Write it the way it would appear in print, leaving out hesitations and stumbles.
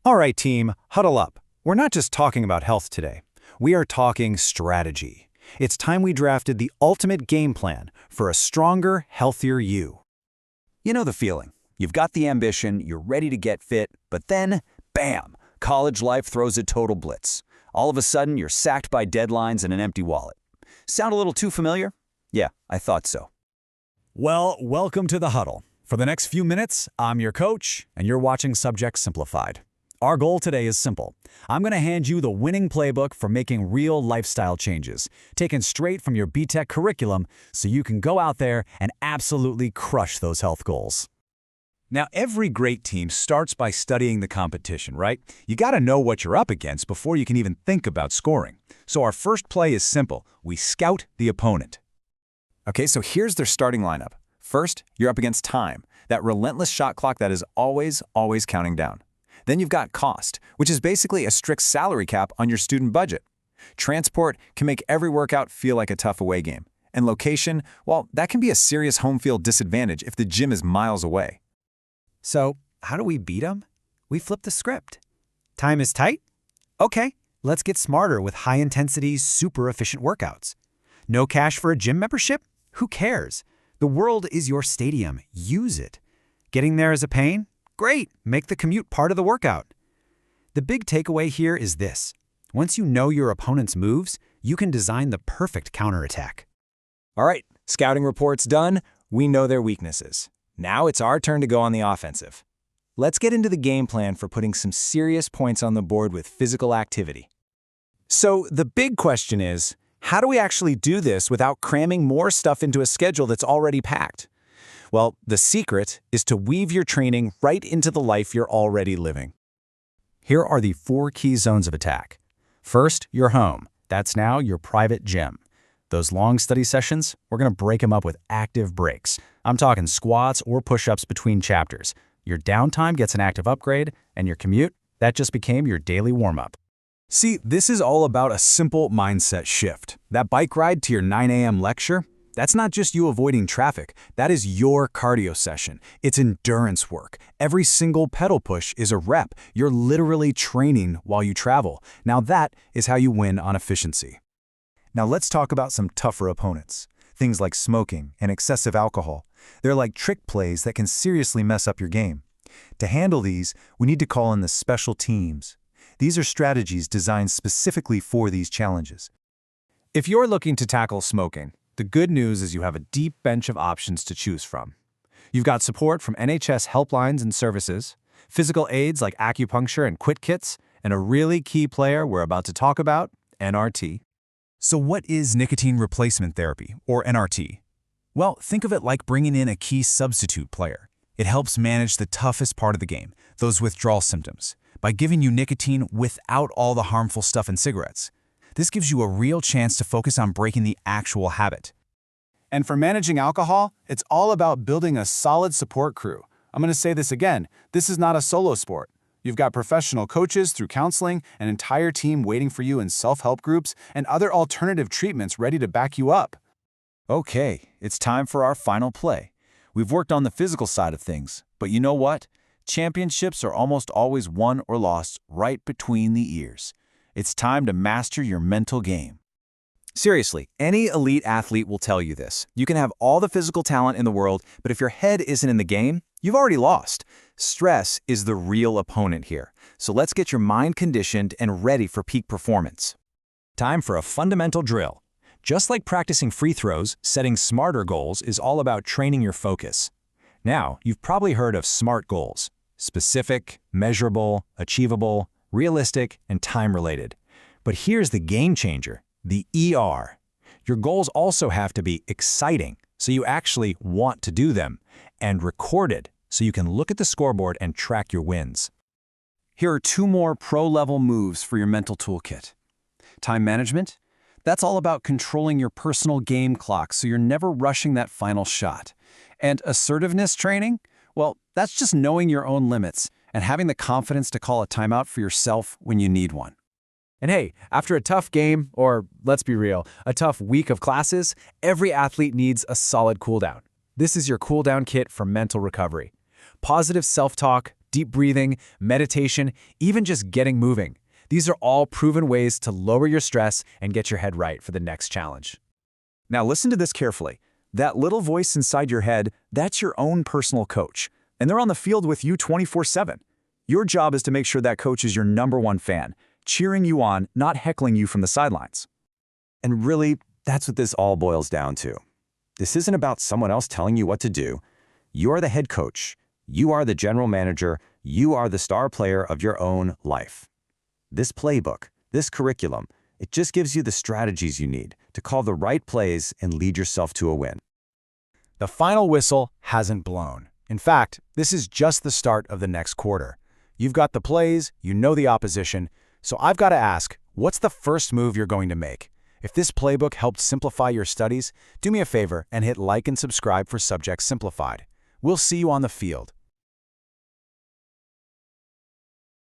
All right, team, huddle up. We're not just talking about health today. We are talking strategy. It's time we drafted the ultimate game plan for a stronger, healthier you. You know the feeling. You've got the ambition, you're ready to get fit, but then, bam, college life throws a total blitz. All of a sudden, you're sacked by deadlines and an empty wallet. Sound a little too familiar? Yeah, I thought so. Well, welcome to the huddle. For the next few minutes, I'm your coach, and you're watching Subject Simplified. Our goal today is simple. I'm going to hand you the winning playbook for making real lifestyle changes, taken straight from your BTech curriculum so you can go out there and absolutely crush those health goals. Now, every great team starts by studying the competition, right? You got to know what you're up against before you can even think about scoring. So our first play is simple. We scout the opponent. Okay, so here's their starting lineup. First, you're up against time, that relentless shot clock that is always counting down. Then you've got cost, which is basically a strict salary cap on your student budget. Transport can make every workout feel like a tough away game. And location, well, that can be a serious home field disadvantage if the gym is miles away. So, how do we beat them? We flip the script. Time is tight? Okay, let's get smarter with high-intensity, super efficient workouts. No cash for a gym membership? Who cares? The world is your stadium. Use it. Getting there is a pain? Great, make the commute part of the workout. The big takeaway here is this. Once you know your opponent's moves, you can design the perfect counterattack. All right, scouting report's done. We know their weaknesses. Now it's our turn to go on the offensive. Let's get into the game plan for putting some serious points on the board with physical activity. So the big question is, how do we actually do this without cramming more stuff into a schedule that's already packed? Well, the secret is to weave your training right into the life you're already living. Here are the 4 key zones of attack. First, your home. That's now your private gym. Those long study sessions, we're going to break them up with active breaks. I'm talking squats or push-ups between chapters. Your downtime gets an active upgrade, and your commute, that just became your daily warm-up. See, this is all about a simple mindset shift. That bike ride to your 9 a.m. lecture, that's not just you avoiding traffic. That is your cardio session. It's endurance work. Every single pedal push is a rep. You're literally training while you travel. Now that is how you win on efficiency. Now let's talk about some tougher opponents. Things like smoking and excessive alcohol. They're like trick plays that can seriously mess up your game. To handle these, we need to call in the special teams. These are strategies designed specifically for these challenges. If you're looking to tackle smoking, the good news is you have a deep bench of options to choose from. You've got support from NHS helplines and services, physical aids like acupuncture and quit kits, and a really key player we're about to talk about, NRT. So what is nicotine replacement therapy, or NRT? Well, think of it like bringing in a key substitute player. It helps manage the toughest part of the game, those withdrawal symptoms, by giving you nicotine without all the harmful stuff in cigarettes. This gives you a real chance to focus on breaking the actual habit. And for managing alcohol, it's all about building a solid support crew. I'm going to say this again, this is not a solo sport. You've got professional coaches through counseling, an entire team waiting for you in self-help groups, and other alternative treatments ready to back you up. Okay, it's time for our final play. We've worked on the physical side of things, but you know what? Championships are almost always won or lost right between the ears. It's time to master your mental game. Seriously, any elite athlete will tell you this. You can have all the physical talent in the world, but if your head isn't in the game, you've already lost. Stress is the real opponent here. So let's get your mind conditioned and ready for peak performance. Time for a fundamental drill. Just like practicing free throws, setting smarter goals is all about training your focus. Now, you've probably heard of SMART goals: specific, measurable, achievable, realistic, and time-related. But here's the game changer, the ER. Your goals also have to be exciting, so you actually want to do them, and recorded, so you can look at the scoreboard and track your wins. Here are 2 more pro-level moves for your mental toolkit. Time management. That's all about controlling your personal game clock so you're never rushing that final shot. And assertiveness training? Well, that's just knowing your own limits and having the confidence to call a timeout for yourself when you need one. And hey, after a tough game, or let's be real, a tough week of classes, every athlete needs a solid cooldown. This is your cooldown kit for mental recovery. Positive self-talk, deep breathing, meditation, even just getting moving. These are all proven ways to lower your stress and get your head right for the next challenge. Now listen to this carefully. That little voice inside your head, that's your own personal coach. And they're on the field with you 24/7. Your job is to make sure that coach is your #1 fan, cheering you on, not heckling you from the sidelines. And really, that's what this all boils down to. This isn't about someone else telling you what to do. You are the head coach. You are the general manager. You are the star player of your own life. This playbook, this curriculum, it just gives you the strategies you need to call the right plays and lead yourself to a win. The final whistle hasn't blown. In fact, this is just the start of the next quarter. You've got the plays, you know the opposition, so I've got to ask, what's the first move you're going to make? If this playbook helped simplify your studies, do me a favor and hit like and subscribe for Subject Simplified. We'll see you on the field.